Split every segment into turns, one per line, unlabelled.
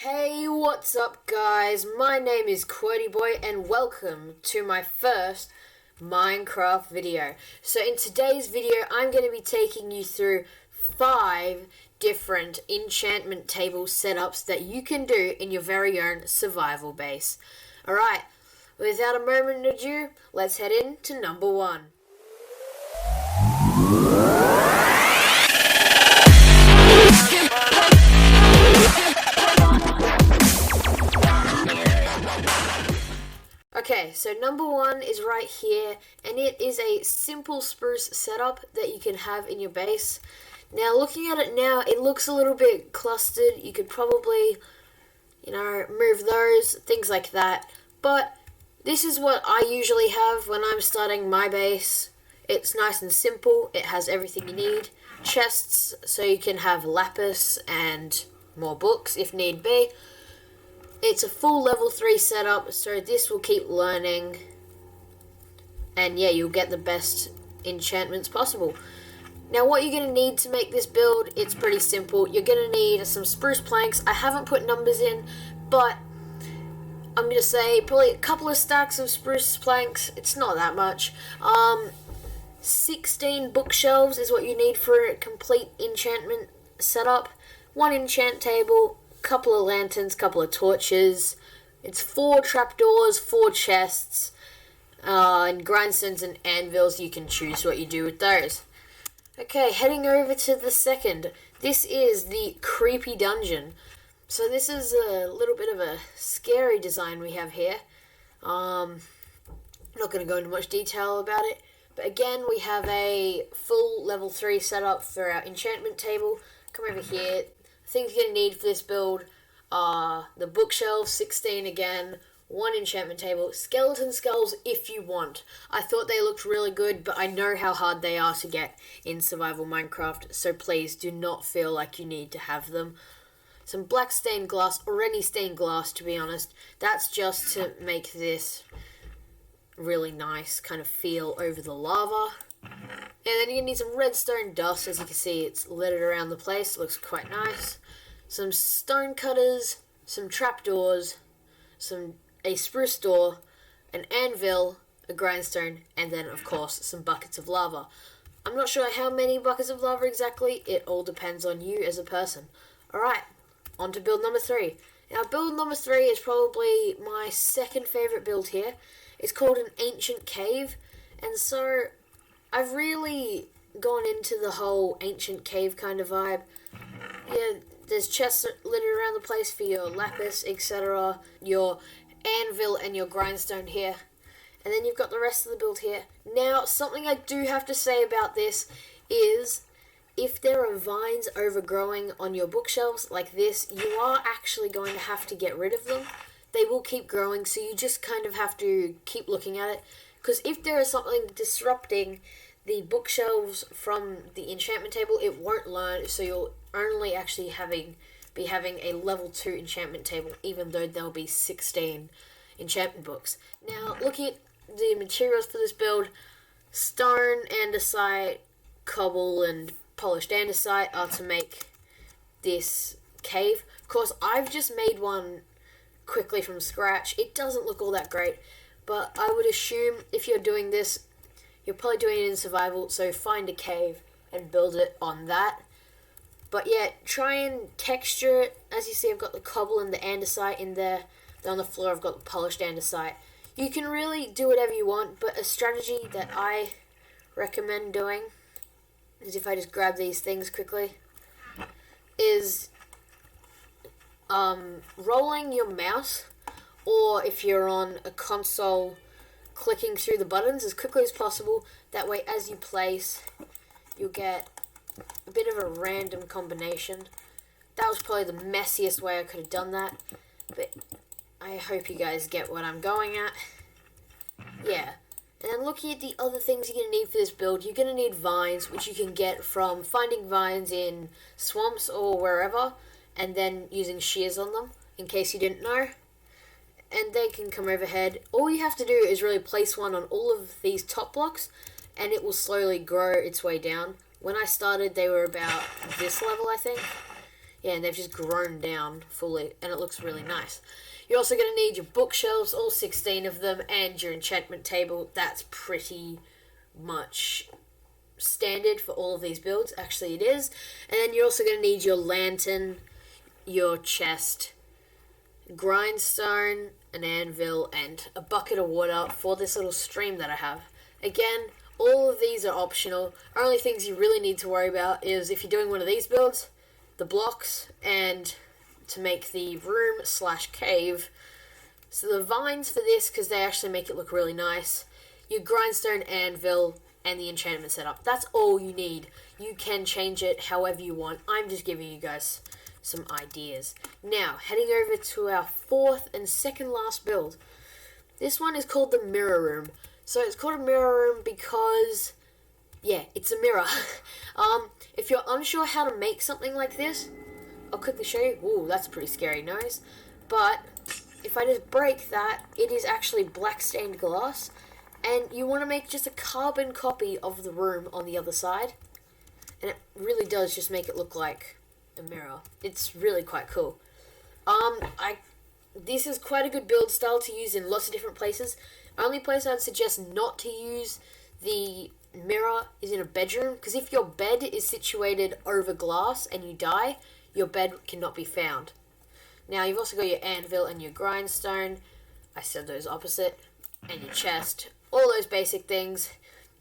Hey, what's up guys? My name is Quirty Boy and welcome to my first Minecraft video. So in today's video I'm going to be taking you through 5 different enchantment table setups that you can do in your very own survival base. Alright, without a moment ado, let's head into number 1. Okay, so number 1 is right here, and it is a simple spruce setup that you can have in your base. Now, looking at it now, it looks a little bit clustered. You could probably, move those, things like that. But this is what I usually have when I'm starting my base. It's nice and simple. It has everything you need. Chests, so you can have lapis and more books if need be. It's a full level 3 setup, so this will keep learning. And yeah, you'll get the best enchantments possible. Now what you're going to need to make this build, it's pretty simple. You're going to need some spruce planks. I haven't put numbers in, but I'm going to say probably a couple of stacks of spruce planks. It's not that much. 16 bookshelves is what you need for a complete enchantment setup. 1 enchant table, couple of lanterns, couple of torches. It's 4 trapdoors, 4 chests, and grindstones and anvils. You can choose what you do with those. Okay, heading over to the second. This is the creepy dungeon. So this is a little bit of a scary design we have here. I'm not going to go into much detail about it, but again, we have a full level 3 setup for our enchantment table. Come over here. Things you're going to need for this build are the bookshelves, 16 again, 1 enchantment table, skeleton skulls if you want. I thought they looked really good, but I know how hard they are to get in survival Minecraft, so please do not feel like you need to have them. Some black stained glass, or any stained glass to be honest. That's just to make this really nice kind of feel over the lava. And then you need some redstone dust. As you can see, it's littered around the place. It looks quite nice. Some stone cutters, some trapdoors, a spruce door, an anvil, a grindstone, and then, of course, some buckets of lava. I'm not sure how many buckets of lava exactly. It all depends on you as a person. Alright, on to build number 3. Now, build number 3 is probably my second favourite build here. It's called an ancient cave, and so I've really gone into the whole ancient cave kind of vibe. Yeah, there's chests littered around the place for your lapis, etc., your anvil and your grindstone here. And then you've got the rest of the build here. Now, something I do have to say about this is if there are vines overgrowing on your bookshelves like this, you are actually going to have to get rid of them. They will keep growing, so you just kind of have to keep looking at it. Because if there is something disrupting the bookshelves from the enchantment table, it won't learn, so you'll only actually be having a level 2 enchantment table, even though there'll be 16 enchantment books. Now, looking at the materials for this build, stone, andesite, cobble, and polished andesite are to make this cave. Of course, I've just made one quickly from scratch. It doesn't look all that great, but I would assume if you're doing this, you're probably doing it in survival, so find a cave and build it on that. But yeah, try and texture it. As you see, I've got the cobble and the andesite in there. Then on the floor, I've got the polished andesite. You can really do whatever you want, but a strategy that I recommend doing is, if I just grab these things quickly, is rolling your mouse, or if you're on a console, clicking through the buttons as quickly as possible. That way, as you place, you'll get a bit of a random combination. That was probably the messiest way I could have done that, but I hope you guys get what I'm going at. Yeah. And then looking at the other things you're going to need for this build, you're going to need vines, which you can get from finding vines in swamps or wherever, and then using shears on them, in case you didn't know. And they can come overhead. All you have to do is really place one on all of these top blocks, and it will slowly grow its way down. When I started, they were about this level, I think. Yeah, and they've just grown down fully, and it looks really nice. You're also going to need your bookshelves, all 16 of them, and your enchantment table. That's pretty much standard for all of these builds. Actually, it is. And then you're also going to need your lantern, your chest, grindstone, an anvil, and a bucket of water for this little stream that I have. Again, all of these are optional. Only things you really need to worry about is if you're doing one of these builds, the blocks, and to make the room/cave. So the vines for this, because they actually make it look really nice. Your grindstone, anvil, and the enchantment setup. That's all you need. You can change it however you want. I'm just giving you guys some ideas. Now, heading over to our fourth and second last build. This one is called the mirror room. So it's called a mirror room because, yeah, it's a mirror. If you're unsure how to make something like this, I'll quickly show you. Ooh, that's a pretty scary noise. But if I just break that, it is actually black stained glass. And you want to make just a carbon copy of the room on the other side. And it really does just make it look like a mirror. It's really quite cool. This is quite a good build style to use in lots of different places. Only place I'd suggest not to use the mirror is in a bedroom, because if your bed is situated over glass and you die, your bed cannot be found. Now you've also got your anvil and your grindstone. I said those opposite. And your chest. All those basic things.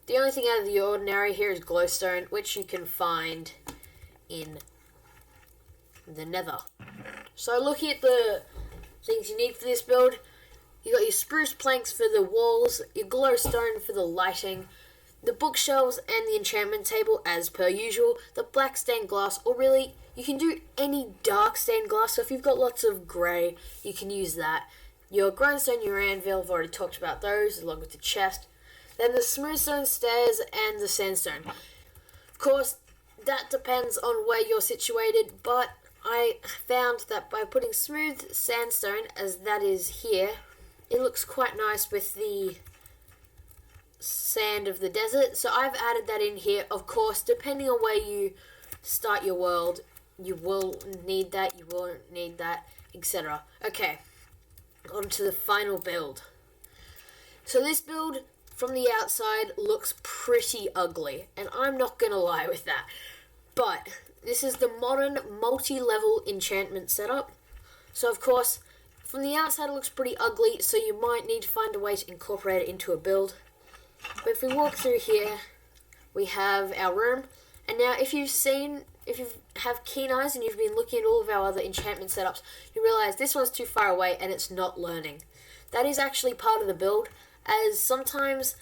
The only thing out of the ordinary here is glowstone, which you can find in the nether. So looking at the things you need for this build, you got your spruce planks for the walls, your glowstone for the lighting, the bookshelves and the enchantment table as per usual, the black stained glass, or really, you can do any dark stained glass, so if you've got lots of grey, you can use that. Your grindstone, your anvil, I've already talked about those, along with the chest. Then the smooth stone stairs and the sandstone. Of course, that depends on where you're situated, but I found that by putting smooth sandstone, as that is here, it looks quite nice with the sand of the desert. So I've added that in here. Of course, depending on where you start your world, you will need that, you won't need that, etc. Okay, on to the final build. So this build from the outside looks pretty ugly, and I'm not gonna lie with that. But this is the modern multi-level enchantment setup. So of course, from the outside it looks pretty ugly, so you might need to find a way to incorporate it into a build. But if we walk through here, we have our room. And now if you have keen eyes and you've been looking at all of our other enchantment setups, you realise this one's too far away and it's not learning. That is actually part of the build, as sometimes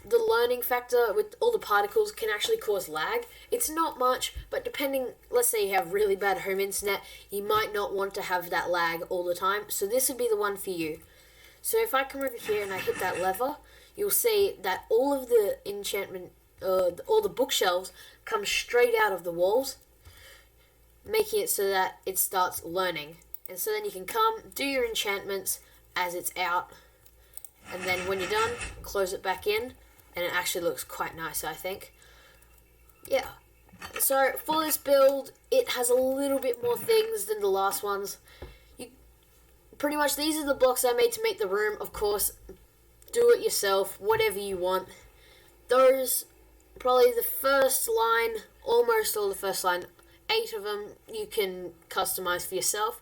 the learning factor with all the particles can actually cause lag. It's not much, but depending, let's say you have really bad home internet, you might not want to have that lag all the time, so this would be the one for you. So if I come over here and I hit that lever, you'll see that all of the enchantment, all the bookshelves come straight out of the walls, making it so that it starts learning. And so then you can come, do your enchantments as it's out, and then when you're done, close it back in, and it actually looks quite nice, I think. Yeah. So for this build, it has a little bit more things than the last ones. Pretty much these are the blocks I made to make the room. Of course, do it yourself, whatever you want. Those, probably the first line, almost all the first line, 8 of them you can customize for yourself.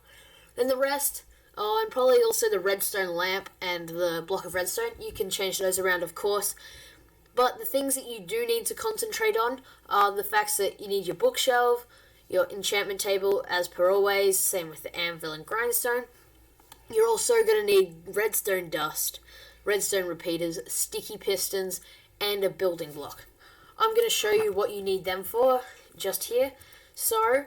Then the rest, and probably also the redstone lamp and the block of redstone, you can change those around, of course. But the things that you do need to concentrate on are the facts that you need your bookshelf, your enchantment table, as per always, same with the anvil and grindstone. You're also going to need redstone dust, redstone repeaters, sticky pistons, and a building block. I'm going to show you what you need them for just here. So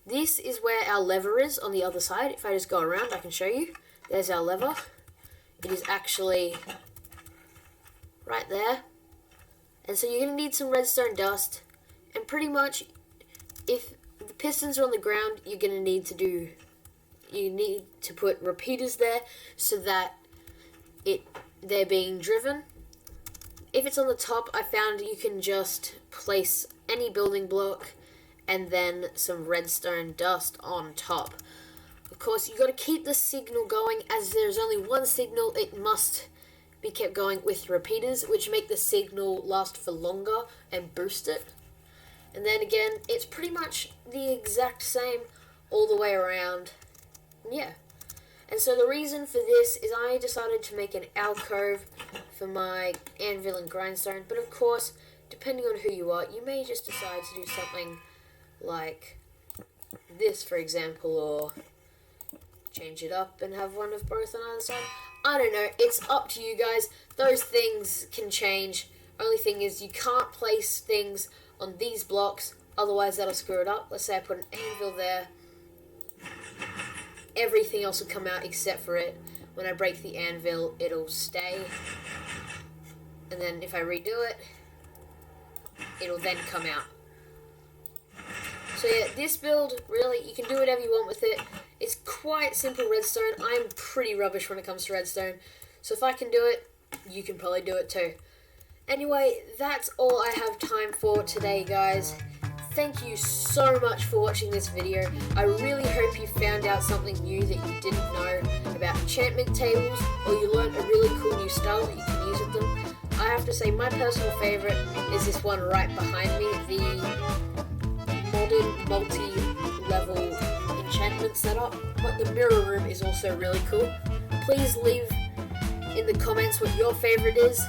this is where our lever is on the other side. If I just go around, I can show you. There's our lever. It is actually right there. And so you're going to need some redstone dust. And pretty much, if the pistons are on the ground, you're going to need to put repeaters there so that they're being driven. If it's on the top, I found you can just place any building block and then some redstone dust on top. Of course, you got to keep the signal going, as there's only one signal. It must be kept going with repeaters, which make the signal last for longer and boost it. And then again, it's pretty much the exact same all the way around. Yeah. And so the reason for this is I decided to make an alcove for my anvil and grindstone. But of course, depending on who you are, you may just decide to do something like this, for example, or change it up and have one of both on either side. I don't know. It's up to you guys. Those things can change. Only thing is you can't place things on these blocks, otherwise that'll screw it up. Let's say I put an anvil there. Everything else will come out except for it. When I break the anvil, it'll stay. And then if I redo it, it'll then come out. So yeah, this build, really, you can do whatever you want with it. It's quite simple redstone. I'm pretty rubbish when it comes to redstone. So if I can do it, you can probably do it too. Anyway, that's all I have time for today, guys. Thank you so much for watching this video. I really hope you found out something new that you didn't know about enchantment tables, or you learned a really cool new style that you can use with them. I have to say my personal favourite is this one right behind me, the modern multi-level enchantment setup. But the mirror room is also really cool. Please leave in the comments what your favourite is.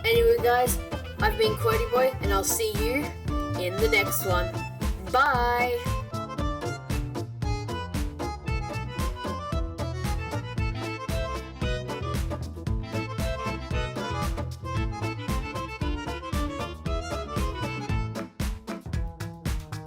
Anyway guys, I've been Quody Boy, and I'll see you in the next one. Bye!